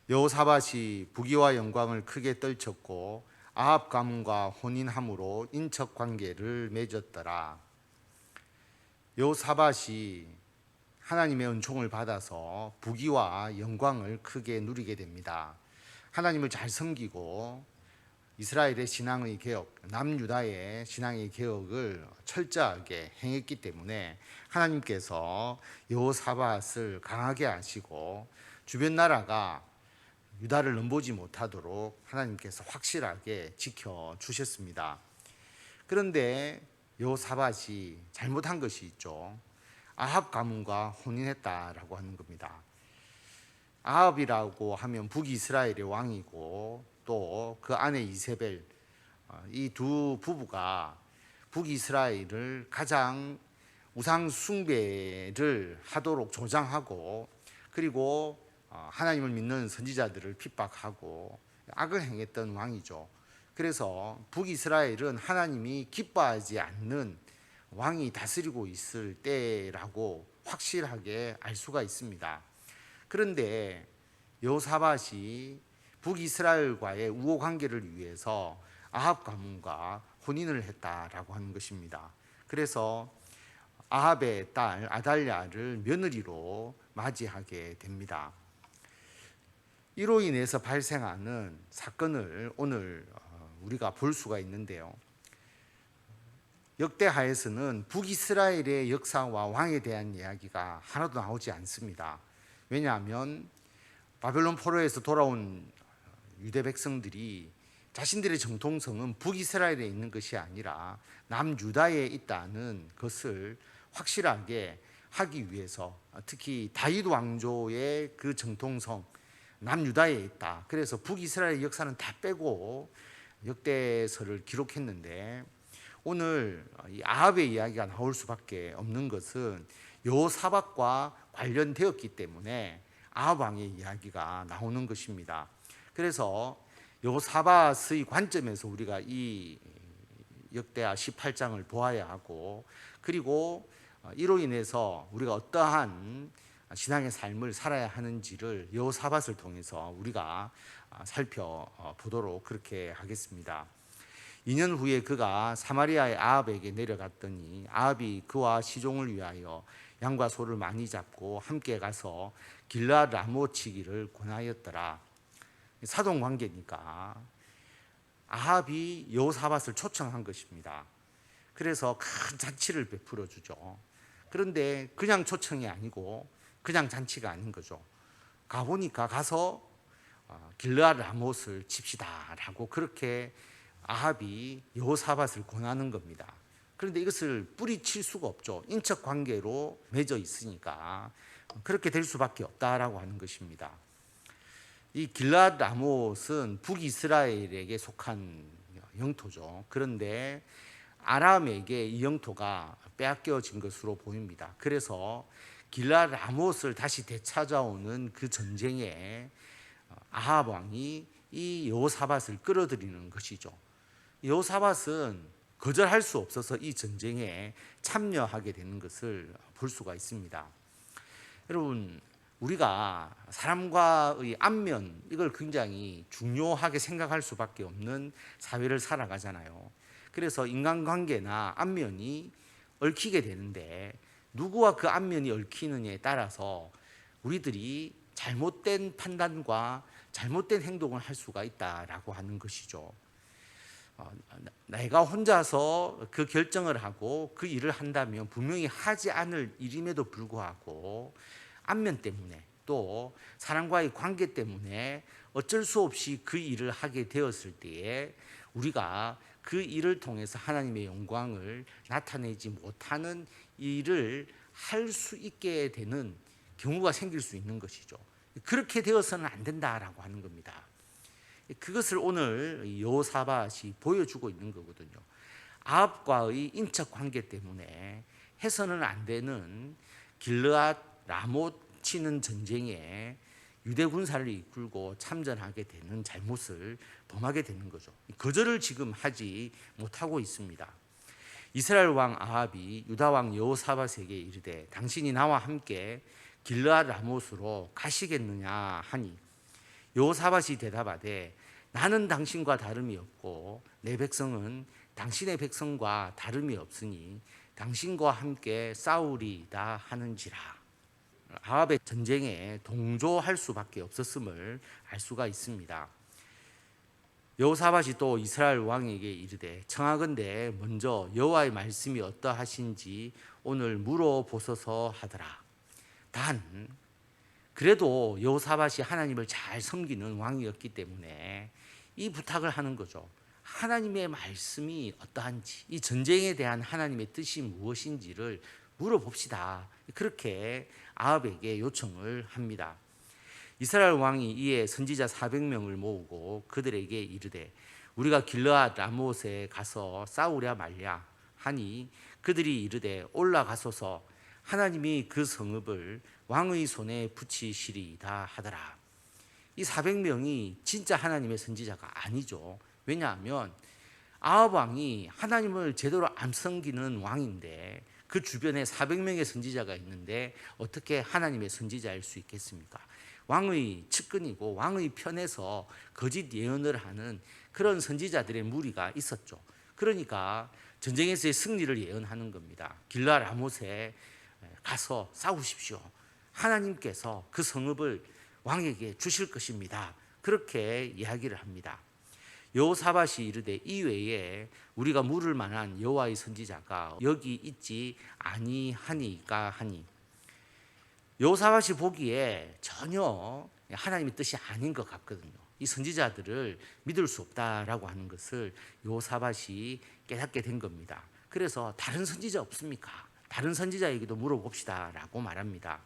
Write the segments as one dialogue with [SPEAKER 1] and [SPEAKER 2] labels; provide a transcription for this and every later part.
[SPEAKER 1] 여호사밧이 부귀와 영광을 크게 떨쳤고 아합 가문과 혼인함으로 인척 관계를 맺었더라. 여호사밧이 하나님의 은총을 받아서 부귀와 영광을 크게 누리게 됩니다. 하나님을 잘 섬기고 이스라엘의 신앙의 개혁, 남유다의 신앙의 개혁을 철저하게 행했기 때문에 하나님께서 여호사밧을 강하게 하시고 주변 나라가 유다를 넘보지 못하도록 하나님께서 확실하게 지켜주셨습니다. 그런데 여호사밧이 잘못한 것이 있죠. 아합 가문과 혼인했다라고 하는 겁니다. 아합이라고 하면 북이스라엘의 왕이고 또 그 아내 이세벨, 이 두 부부가 북이스라엘을 가장 우상 숭배를 하도록 조장하고 그리고 하나님을 믿는 선지자들을 핍박하고 악을 행했던 왕이죠. 그래서 북이스라엘은 하나님이 기뻐하지 않는 왕이 다스리고 있을 때라고 확실하게 알 수가 있습니다. 그런데 여호사밧이 북이스라엘과의 우호 관계를 위해서 아합 가문과 혼인을 했다라고 하는 것입니다. 그래서 아합의 딸 아달랴를 며느리로 맞이하게 됩니다. 이로 인해서 발생하는 사건을 오늘 우리가 볼 수가 있는데요. 역대하에서는 북이스라엘의 역사와 왕에 대한 이야기가 하나도 나오지 않습니다. 왜냐하면 바벨론 포로에서 돌아온 유대 백성들이 자신들의 정통성은 북이스라엘에 있는 것이 아니라 남유다에 있다는 것을 확실하게 하기 위해서 특히 다윗 왕조의 그 정통성 남유다에 있다. 그래서 북이스라엘 역사는 다 빼고 역대서를 기록했는데 오늘 이 아합의 이야기가 나올 수밖에 없는 것은 여호사밧과 관련되었기 때문에 아합 왕의 이야기가 나오는 것입니다. 그래서 여호사밧의 관점에서 우리가 이 역대하 18장을 보아야 하고 그리고 이로 인해서 우리가 어떠한 신앙의 삶을 살아야 하는지를 여호사밧을 통해서 우리가 살펴보도록 그렇게 하겠습니다. 2년 후에 그가 사마리아의 아합에게 내려갔더니 아합이 그와 시종을 위하여 양과 소를 많이 잡고 함께 가서 길르앗 라못 치기를 권하였더라. 사돈 관계니까 아합이 여호사밧을 초청한 것입니다. 그래서 큰 잔치를 베풀어 주죠. 그런데 그냥 초청이 아니고 그냥 잔치가 아닌 거죠. 가보니까 가서 길르앗 라못을 칩시다라고 그렇게 아합이 여호사밧을 권하는 겁니다. 그런데 이것을 뿌리칠 수가 없죠. 인척 관계로 맺어 있으니까 그렇게 될 수밖에 없다라고 하는 것입니다. 이 길르앗 라못은 북이스라엘에게 속한 영토죠. 그런데 아람에게 이 영토가 빼앗겨진 것으로 보입니다. 그래서 길르앗 라못을 다시 되찾아오는 그 전쟁에 아합 왕이 이 여호사밧을 끌어들이는 것이죠. 여호사밧은 거절할 수 없어서 이 전쟁에 참여하게 되는 것을 볼 수가 있습니다. 여러분, 우리가 사람과의 안면 이걸 굉장히 중요하게 생각할 수밖에 없는 사회를 살아가잖아요. 그래서 인간관계나 안면이 얽히게 되는데 누구와 그 안면이 얽히느냐에 따라서 우리들이 잘못된 판단과 잘못된 행동을 할 수가 있다라고 하는 것이죠. 내가 혼자서 그 결정을 하고 그 일을 한다면 분명히 하지 않을 일임에도 불구하고 안면 때문에 또 사람과의 관계 때문에 어쩔 수 없이 그 일을 하게 되었을 때에 우리가 그 일을 통해서 하나님의 영광을 나타내지 못하는 일을 할 수 있게 되는 경우가 생길 수 있는 것이죠. 그렇게 되어서는 안 된다라고 하는 겁니다. 그것을 오늘 여호사밧이 보여주고 있는 거거든요. 아합과의 인척 관계 때문에 해서는 안 되는 길르앗 라못 치는 전쟁에 유대 군사를 이끌고 참전하게 되는 잘못을 범하게 되는 거죠. 거절을 지금 하지 못하고 있습니다. 이스라엘 왕 아합이 유다 왕 여호사밧에게 이르되 당신이 나와 함께 길르앗 라못으로 가시겠느냐 하니 여호사밧이 대답하되 나는 당신과 다름이 없고 내 백성은 당신의 백성과 다름이 없으니 당신과 함께 싸우리이다 하는지라. 아합의 전쟁에 동조할 수밖에 없었음을 알 수가 있습니다. 여호사밧이 또 이스라엘 왕에게 이르되 청하건대 먼저 여호와의 말씀이 어떠하신지 오늘 물어보소서 하더라. 단 그래도 여호사밧이 하나님을 잘 섬기는 왕이었기 때문에 이 부탁을 하는 거죠. 하나님의 말씀이 어떠한지, 이 전쟁에 대한 하나님의 뜻이 무엇인지를 물어봅시다. 그렇게 아합에게 요청을 합니다. 이스라엘 왕이 이에 선지자 400명을 모으고 그들에게 이르되 우리가 길르앗 라못에 가서 싸우랴 말랴 하니 그들이 이르되 올라가소서 하나님이 그 성읍을 왕의 손에 붙이시리이다 하더라. 이 400명이 진짜 하나님의 선지자가 아니죠. 왜냐하면 아합 왕이 하나님을 제대로 안 섬기는 왕인데 그 주변에 400명의 선지자가 있는데 어떻게 하나님의 선지자일 수 있겠습니까? 왕의 측근이고 왕의 편에서 거짓 예언을 하는 그런 선지자들의 무리가 있었죠. 그러니까 전쟁에서의 승리를 예언하는 겁니다. 길르앗 라못에 가서 싸우십시오. 하나님께서 그 성읍을 왕에게 주실 것입니다. 그렇게 이야기를 합니다. 여호사밧이 이르되 이외에 우리가 물을 만한 여호와의 선지자가 여기 있지 아니하니까 하니, 여호사밧이 보기에 전혀 하나님의 뜻이 아닌 것 같거든요. 이 선지자들을 믿을 수 없다라고 하는 것을 여호사밧이 깨닫게 된 겁니다. 그래서 다른 선지자 없습니까? 다른 선지자에게도 물어봅시다라고 말합니다.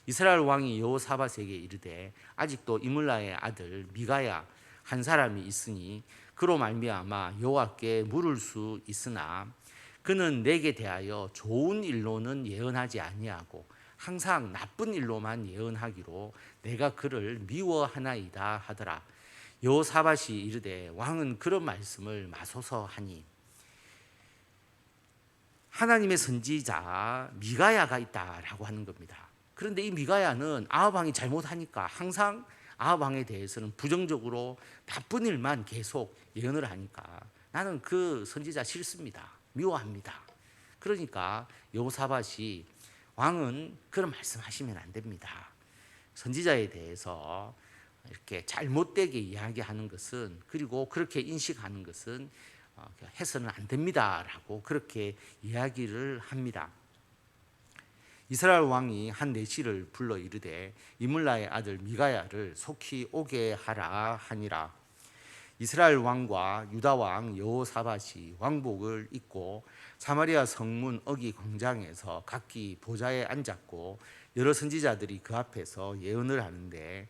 [SPEAKER 1] 이스라엘 왕이 여호사밧에게 이르되 아직도 이물라의 아들 미가야 한 사람이 있으니 그로 말미암아 여호와께 물을 수 있으나 그는 내게 대하여 좋은 일로는 예언하지 아니하고 항상 나쁜 일로만 예언하기로 내가 그를 미워하나이다 하더라. 여호사밧이 이르되 왕은 그런 말씀을 마소서 하니, 하나님의 선지자 미가야가 있다라고 하는 겁니다. 그런데 이 미가야는 아합 왕이 잘못하니까 항상 아합 왕에 대해서는 부정적으로 나쁜 일만 계속 예언을 하니까 나는 그 선지자 싫습니다. 미워합니다. 그러니까 여호사밧이 왕은 그런 말씀하시면 안 됩니다. 선지자에 대해서 이렇게 잘못되게 이야기하는 것은, 그리고 그렇게 인식하는 것은 해서는 안 됩니다라고 그렇게 이야기를 합니다. 이스라엘 왕이 한 내시를 불러 이르되 이물라의 아들 미가야를 속히 오게 하라 하니라. 이스라엘 왕과 유다 왕 여호사밧이 왕복을 입고 사마리아 성문 어기 광장에서 각기 보좌에 앉았고 여러 선지자들이 그 앞에서 예언을 하는데,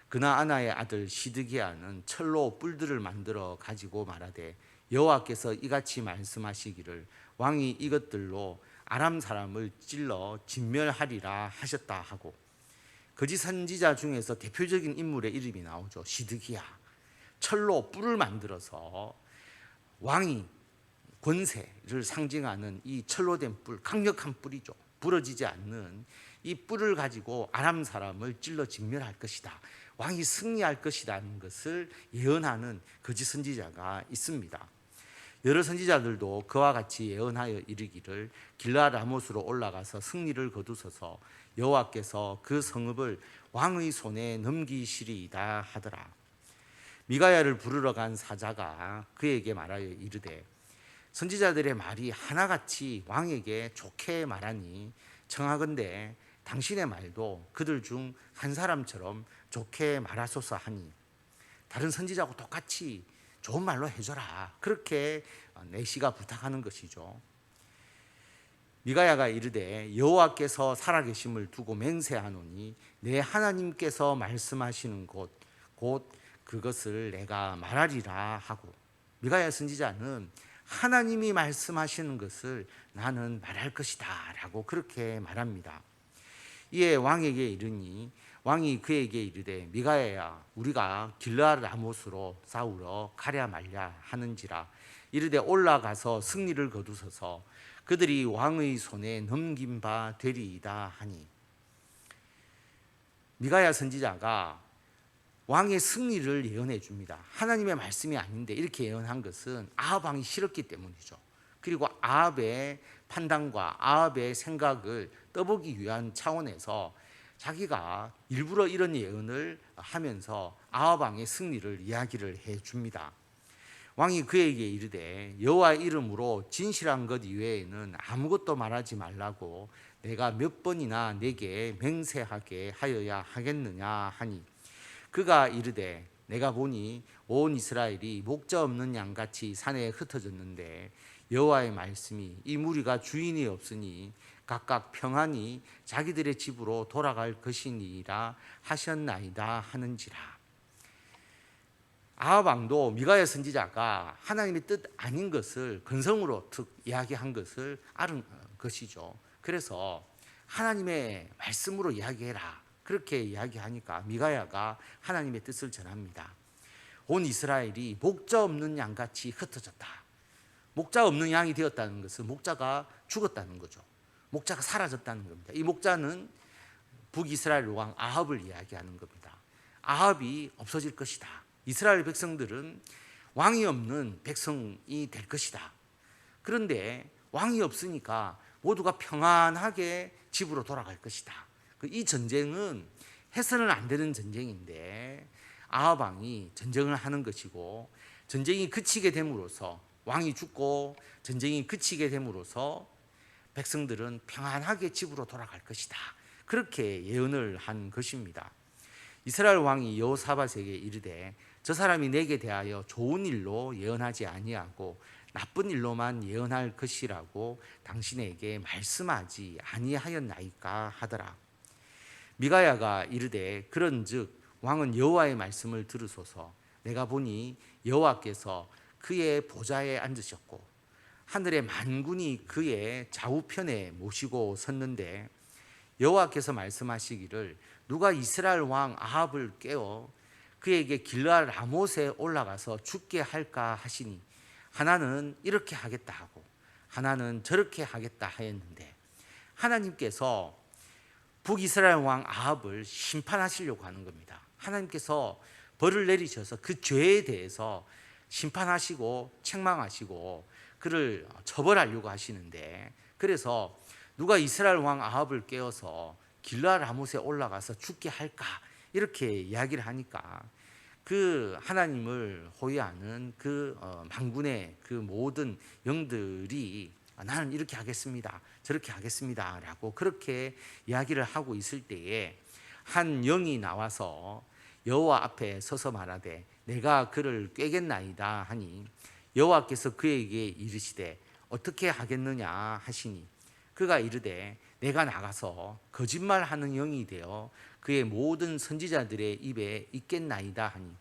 [SPEAKER 1] 그나아나의 아들 시드기야는 철로 뿔들을 만들어 가지고 말하되 여호와께서 이같이 말씀하시기를 왕이 이것들로 아람 사람을 찔러 진멸하리라 하셨다 하고, 거짓 선지자 중에서 대표적인 인물의 이름이 나오죠. 시드기야. 철로 뿔을 만들어서 왕이 권세를 상징하는 이 철로 된 뿔, 강력한 뿔이죠. 부러지지 않는 이 뿔을 가지고 아람 사람을 찔러 진멸할 것이다. 왕이 승리할 것이라는 것을 예언하는 거짓 선지자가 있습니다. 여러 선지자들도 그와 같이 예언하여 이르기를 길르앗 라못으로 올라가서 승리를 거두소서 여호와께서 그 성읍을 왕의 손에 넘기시리이다 하더라. 미가야를 부르러 간 사자가 그에게 말하여 이르되 선지자들의 말이 하나같이 왕에게 좋게 말하니 청하건대 당신의 말도 그들 중 한 사람처럼 좋게 말하소서 하니, 다른 선지자하고 똑같이 좋은 말로 해줘라. 그렇게 내시가 부탁하는 것이죠. 미가야가 이르되 여호와께서 살아계심을 두고 맹세하노니 내 하나님께서 말씀하시는 곧 그것을 내가 말하리라 하고, 미가야 선지자는 하나님이 말씀하시는 것을 나는 말할 것이다 라고 그렇게 말합니다. 이에 왕에게 이르니 왕이 그에게 이르되 미가야야 우리가 길르앗 라못으로 싸우러 가랴 말랴 하는지라. 이르되 올라가서 승리를 거두소서 그들이 왕의 손에 넘긴 바 되리이다 하니, 미가야 선지자가 왕의 승리를 예언해 줍니다. 하나님의 말씀이 아닌데 이렇게 예언한 것은 아합 왕이 싫었기 때문이죠. 그리고 아합의 판단과 아합의 생각을 떠보기 위한 차원에서 자기가 일부러 이런 예언을 하면서 아합 왕의 승리를 이야기를 해 줍니다. 왕이 그에게 이르되 여호와의 이름으로 진실한 것 이외에는 아무것도 말하지 말라고 내가 몇 번이나 내게 맹세하게 하여야 하겠느냐 하니, 그가 이르되 내가 보니 온 이스라엘이 목자 없는 양같이 산에 흩어졌는데 여호와의 말씀이 이 무리가 주인이 없으니 각각 평안히 자기들의 집으로 돌아갈 것이니라 하셨나이다 하는지라. 아합 왕도 미가야 선지자가 하나님의 뜻 아닌 것을 근성으로 이야기한 것을 아는 것이죠. 그래서 하나님의 말씀으로 이야기해라, 그렇게 이야기하니까 미가야가 하나님의 뜻을 전합니다. 온 이스라엘이 목자 없는 양같이 흩어졌다. 목자 없는 양이 되었다는 것은 목자가 죽었다는 거죠. 목자가 사라졌다는 겁니다. 이 목자는 북이스라엘 왕 아합을 이야기하는 겁니다. 아합이 없어질 것이다. 이스라엘 백성들은 왕이 없는 백성이 될 것이다. 그런데 왕이 없으니까 모두가 평안하게 집으로 돌아갈 것이다. 이 전쟁은 해서는 안 되는 전쟁인데 아합 왕이 전쟁을 하는 것이고, 전쟁이 그치게 됨으로써 왕이 죽고 전쟁이 그치게 됨으로써 백성들은 평안하게 집으로 돌아갈 것이다. 그렇게 예언을 한 것입니다. 이스라엘 왕이 여호사밧에게 이르되 저 사람이 내게 대하여 좋은 일로 예언하지 아니하고 나쁜 일로만 예언할 것이라고 당신에게 말씀하지 아니하였나이까 하더라. 미가야가 이르되 그런즉 왕은 여호와의 말씀을 들으소서. 내가 보니 여호와께서 그의 보좌에 앉으셨고 하늘의 만군이 그의 좌우편에 모시고 섰는데 여호와께서 말씀하시기를 누가 이스라엘 왕 아합을 깨워 그에게 길르앗 라못에 올라가서 죽게 할까 하시니 하나는 이렇게 하겠다 하고 하나는 저렇게 하겠다 하였는데, 하나님께서 북이스라엘 왕 아합을 심판하시려고 하는 겁니다. 하나님께서 벌을 내리셔서 그 죄에 대해서 심판하시고 책망하시고 그를 처벌하려고 하시는데, 그래서 누가 이스라엘 왕 아합을 깨어서 길르앗 라못에 올라가서 죽게 할까 이렇게 이야기를 하니까 그 하나님을 호위하는 그 만군의 그 모든 영들이 나는 이렇게 하겠습니다, 저렇게 하겠습니다 라고 그렇게 이야기를 하고 있을 때에 한 영이 나와서 여호와 앞에 서서 말하되 내가 그를 꾀겠나이다 하니, 여호와께서 그에게 이르시되 어떻게 하겠느냐 하시니 그가 이르되 내가 나가서 거짓말하는 영이 되어 그의 모든 선지자들의 입에 있겠나이다 하니,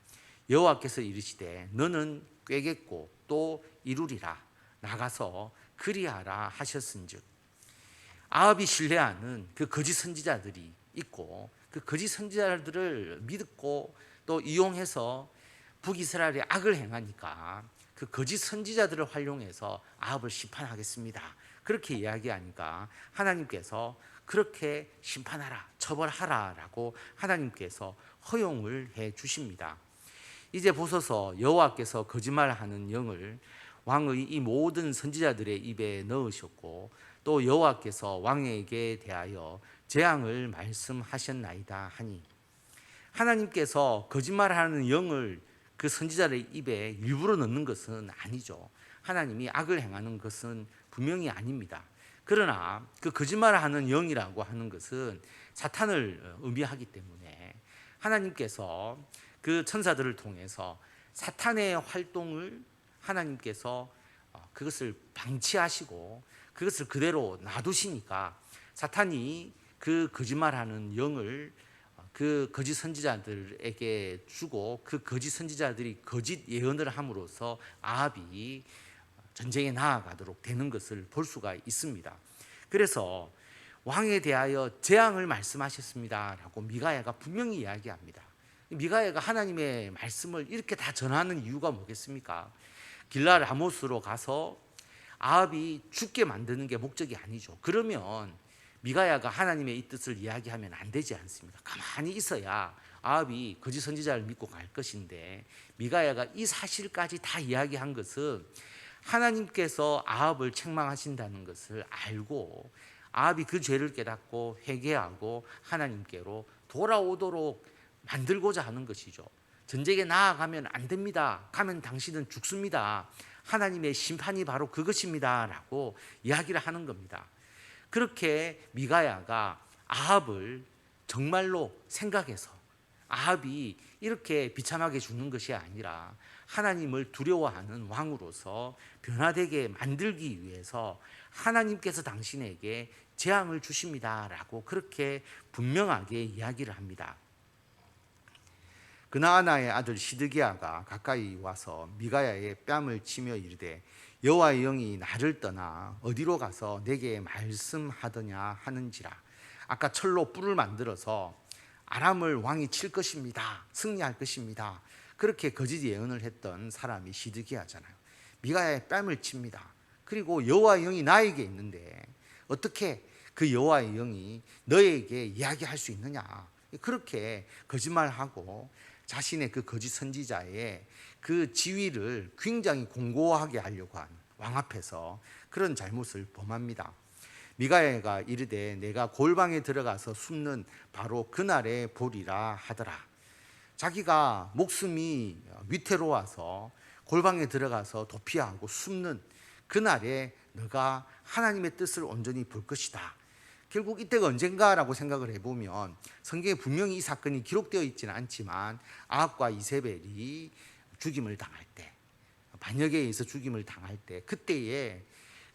[SPEAKER 1] 여호와께서 이르시되 너는 꾀겠고 또 이루리라. 나가서 그리하라 하셨은즉, 아합이 신뢰하는 그 거짓 선지자들이 있고 그 거짓 선지자들을 믿고 또 이용해서 북이스라엘의 악을 행하니까 그 거짓 선지자들을 활용해서 아합을 심판하겠습니다, 그렇게 이야기하니까 하나님께서 그렇게 심판하라, 처벌하라 라고 하나님께서 허용을 해 주십니다. 이제 보소서, 여호와께서 거짓말하는 영을 왕의 이 모든 선지자들의 입에 넣으셨고 또 여호와께서 왕에게 대하여 재앙을 말씀하셨나이다 하니, 하나님께서 거짓말하는 영을 그 선지자의 입에 일부러 넣는 것은 아니죠. 하나님이 악을 행하는 것은 분명히 아닙니다. 그러나 그 거짓말하는 영이라고 하는 것은 사탄을 의미하기 때문에 하나님께서 그 천사들을 통해서 사탄의 활동을 하나님께서 그것을 방치하시고 그것을 그대로 놔두시니까 사탄이 그 거짓말하는 영을 그 거짓 선지자들에게 주고 그 거짓 선지자들이 거짓 예언을 함으로써 아합이 전쟁에 나아가도록 되는 것을 볼 수가 있습니다. 그래서 왕에 대하여 재앙을 말씀하셨습니다 라고 미가야가 분명히 이야기합니다. 미가야가 하나님의 말씀을 이렇게 다 전하는 이유가 뭐겠습니까? 길르앗 라못으로 가서 아합이 죽게 만드는 게 목적이 아니죠. 그러면 미가야가 하나님의 이 뜻을 이야기하면 안 되지 않습니까? 가만히 있어야 아합이 거짓 선지자를 믿고 갈 것인데, 미가야가 이 사실까지 다 이야기한 것은 하나님께서 아합을 책망하신다는 것을 알고 아합이 그 죄를 깨닫고 회개하고 하나님께로 돌아오도록 만들고자 하는 것이죠. 전쟁에 나아가면 안 됩니다. 가면 당신은 죽습니다. 하나님의 심판이 바로 그것입니다. 라고 이야기를 하는 겁니다. 그렇게 미가야가 아합을 정말로 생각해서 아합이 이렇게 비참하게 죽는 것이 아니라 하나님을 두려워하는 왕으로서 변화되게 만들기 위해서 하나님께서 당신에게 재앙을 주십니다. 라고 그렇게 분명하게 이야기를 합니다. 그나아나의 아들 시드기야가 가까이 와서 미가야의 뺨을 치며 이르되 여호와의 영이 나를 떠나 어디로 가서 내게 말씀하더냐 하는지라. 아까 철로 뿔을 만들어서 아람을 왕이 칠 것입니다. 승리할 것입니다. 그렇게 거짓 예언을 했던 사람이 시드기야잖아요. 미가야의 뺨을 칩니다. 그리고 여호와의 영이 나에게 있는데 어떻게 그 여호와의 영이 너에게 이야기할 수 있느냐. 그렇게 거짓말하고 자신의 그 거짓 선지자의 그 지위를 굉장히 공고하게 하려고 한 왕 앞에서 그런 잘못을 범합니다. 미가야가 이르되 내가 골방에 들어가서 숨는 바로 그날의 보리라 하더라. 자기가 목숨이 위태로워서 골방에 들어가서 도피하고 숨는 그날에 너가 하나님의 뜻을 온전히 볼 것이다. 결국 이때가 언젠가라고 생각을 해보면 성경에 분명히 이 사건이 기록되어 있지는 않지만 아합과 이세벨이 죽임을 당할 때, 반역에 의해서 죽임을 당할 때, 그때에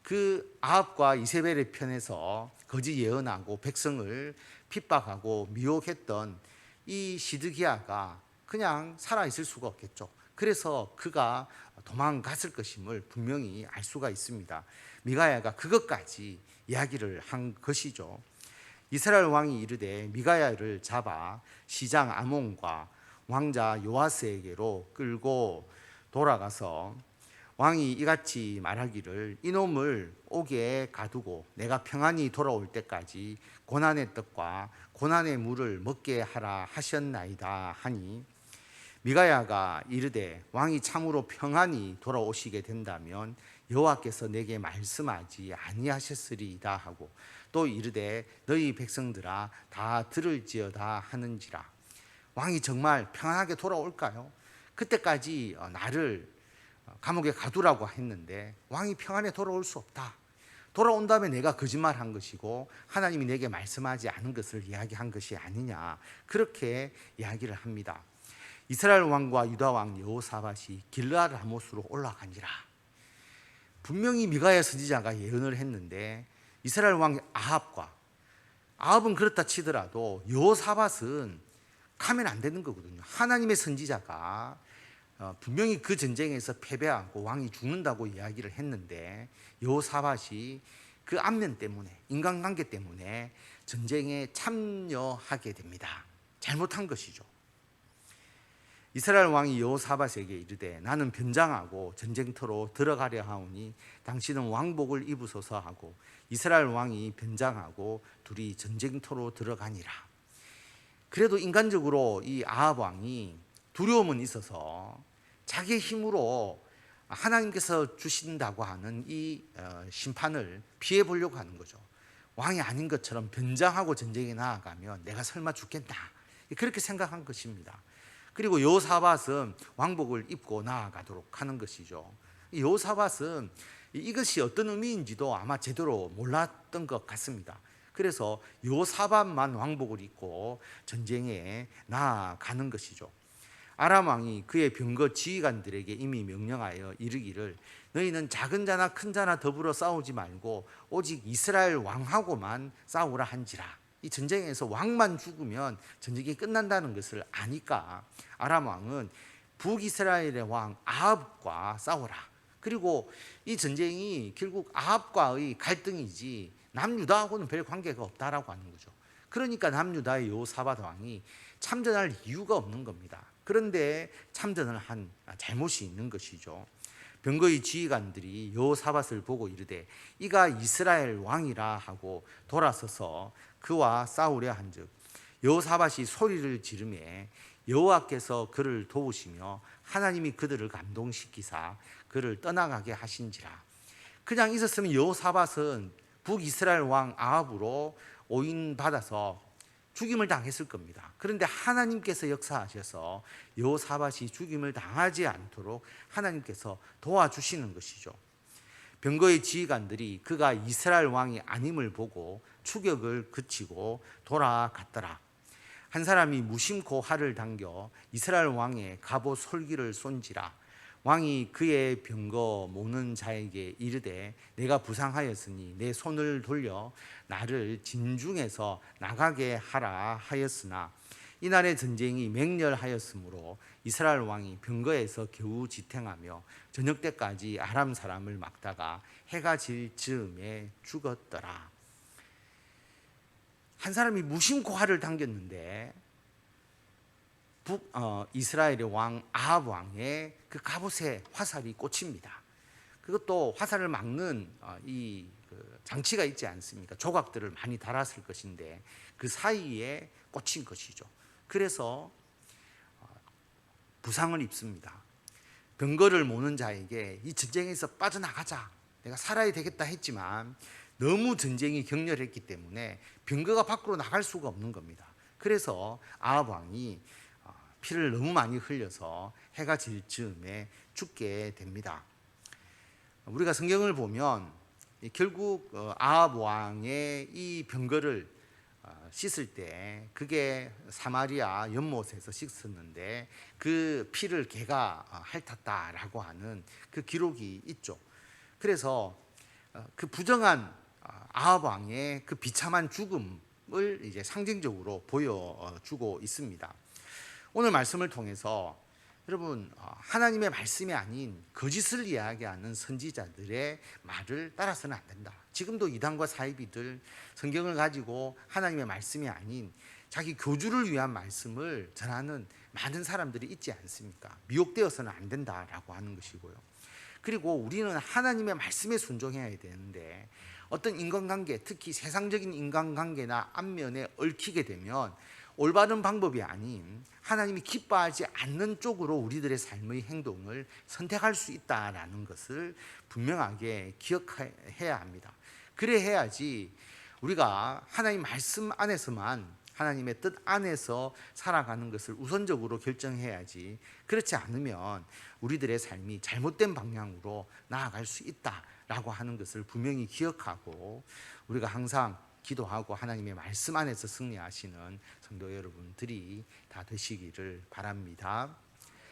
[SPEAKER 1] 그 아합과 이세벨의 편에서 거짓 예언하고 백성을 핍박하고 미혹했던 이 시드기야가 그냥 살아있을 수가 없겠죠. 그래서 그가 도망갔을 것임을 분명히 알 수가 있습니다. 미가야가 그것까지 이야기를 한 것이죠. 이스라엘 왕이 이르되 미가야를 잡아 시장 아몬과 왕자 요아스에게로 끌고 돌아가서 왕이 이같이 말하기를 이놈을 옥에 가두고 내가 평안히 돌아올 때까지 고난의 떡과 고난의 물을 먹게 하라 하셨나이다 하니 미가야가 이르되 왕이 참으로 평안히 돌아오시게 된다면 여호와께서 내게 말씀하지 아니하셨으리이다 하고 또 이르되 너희 백성들아 다 들을지어다 하는지라. 왕이 정말 평안하게 돌아올까요? 그때까지 나를 감옥에 가두라고 했는데 왕이 평안에 돌아올 수 없다. 돌아온 다음에 내가 거짓말한 것이고 하나님이 내게 말씀하지 않은 것을 이야기한 것이 아니냐, 그렇게 이야기를 합니다. 이스라엘 왕과 유다 왕 여호사밧이 길르앗 라못으로 올라가니라. 분명히 미가야 선지자가 예언을 했는데 이스라엘 왕 아합은 그렇다 치더라도 여호사밧은 가면 안 되는 거거든요. 하나님의 선지자가 분명히 그 전쟁에서 패배하고 왕이 죽는다고 이야기를 했는데 여호사밧이 그 안면 때문에, 인간관계 때문에 전쟁에 참여하게 됩니다. 잘못한 것이죠. 이스라엘 왕이 여호사밧에게 이르되 나는 변장하고 전쟁터로 들어가려 하오니 당신은 왕복을 입으소서 하고 이스라엘 왕이 변장하고 둘이 전쟁터로 들어가니라. 그래도 인간적으로 이 아합 왕이 두려움은 있어서 자기의 힘으로 하나님께서 주신다고 하는 이 심판을 피해 보려고 하는 거죠. 왕이 아닌 것처럼 변장하고 전쟁에 나아가면 내가 설마 죽겠나, 그렇게 생각한 것입니다. 그리고 여호사밧은 왕복을 입고 나아가도록 하는 것이죠. 여호사밧은 이것이 어떤 의미인지도 아마 제대로 몰랐던 것 같습니다. 그래서 여호사밧만 왕복을 입고 전쟁에 나아가는 것이죠. 아람 왕이 그의 병거 지휘관들에게 이미 명령하여 이르기를 너희는 작은 자나 큰 자나 더불어 싸우지 말고 오직 이스라엘 왕하고만 싸우라 한지라. 이 전쟁에서 왕만 죽으면 전쟁이 끝난다는 것을 아니까 아람 왕은 북이스라엘의 왕 아합과 싸워라. 그리고 이 전쟁이 결국 아합과의 갈등이지 남유다하고는 별 관계가 없다라고 하는 거죠. 그러니까 남유다의 여호사밧 왕이 참전할 이유가 없는 겁니다. 그런데 참전을 한 잘못이 있는 것이죠. 병거의 지휘관들이 여호사밧을 보고 이르되 이가 이스라엘 왕이라 하고 돌아서서 그와 싸우려 한즉 여호사밧이 소리를 지르매 여호와께서 그를 도우시며 하나님이 그들을 감동시키사 그를 떠나가게 하신지라. 그냥 있었으면 여호사밧은 북이스라엘 왕 아합으로 오인받아서 죽임을 당했을 겁니다. 그런데 하나님께서 역사하셔서 여호사밧이 죽임을 당하지 않도록 하나님께서 도와주시는 것이죠. 병거의 지휘관들이 그가 이스라엘 왕이 아님을 보고 추격을 그치고 돌아갔더라. 한 사람이 무심코 활을 당겨 이스라엘 왕의 갑옷 솔기를 쏜지라. 왕이 그의 병거 모는 자에게 이르되 내가 부상하였으니 내 손을 돌려 나를 진중에서 나가게 하라 하였으나 이날의 전쟁이 맹렬하였으므로 이스라엘 왕이 병거에서 겨우 지탱하며 저녁 때까지 아람 사람을 막다가 해가 질 즈음에 죽었더라. 한 사람이 무심코 활을 당겼는데 이스라엘의 왕 아합 왕의 그 갑옷에 화살이 꽂힙니다. 그것도 화살을 막는 장치가 있지 않습니까? 조각들을 많이 달았을 것인데 그 사이에 꽂힌 것이죠. 그래서 부상을 입습니다. 병거를 모는 자에게 이 전쟁에서 빠져나가자, 내가 살아야 되겠다 했지만 너무 전쟁이 격렬했기 때문에 병거가 밖으로 나갈 수가 없는 겁니다. 그래서 아합 왕이 피를 너무 많이 흘려서 해가 질 즈음에 죽게 됩니다. 우리가 성경을 보면 결국 아합 왕의 이 병거를 씻을 때 그게 사마리아 연못에서 씻었는데 그 피를 개가 핥았다라고 하는 그 기록이 있죠. 그래서 그 부정한 아합 왕의 그 비참한 죽음을 이제 상징적으로 보여주고 있습니다. 오늘 말씀을 통해서 여러분 하나님의 말씀이 아닌 거짓을 이야기하는 선지자들의 말을 따라서는 안 된다. 지금도 이단과 사이비들 성경을 가지고 하나님의 말씀이 아닌 자기 교주를 위한 말씀을 전하는 많은 사람들이 있지 않습니까? 미혹되어서는 안 된다라고 하는 것이고요. 그리고 우리는 하나님의 말씀에 순종해야 되는데 어떤 인간관계, 특히 세상적인 인간관계나 안면에 얽히게 되면 올바른 방법이 아닌 하나님이 기뻐하지 않는 쪽으로 우리들의 삶의 행동을 선택할 수 있다라는 것을 분명하게 기억해야 합니다. 그래야지 우리가 하나님 말씀 안에서만, 하나님의 뜻 안에서 살아가는 것을 우선적으로 결정해야지, 그렇지 않으면 우리들의 삶이 잘못된 방향으로 나아갈 수 있다라고 하는 것을 분명히 기억하고 우리가 항상 기도하고 하나님의 말씀 안에서 승리하시는 성도 여러분들이 다 되시기를 바랍니다.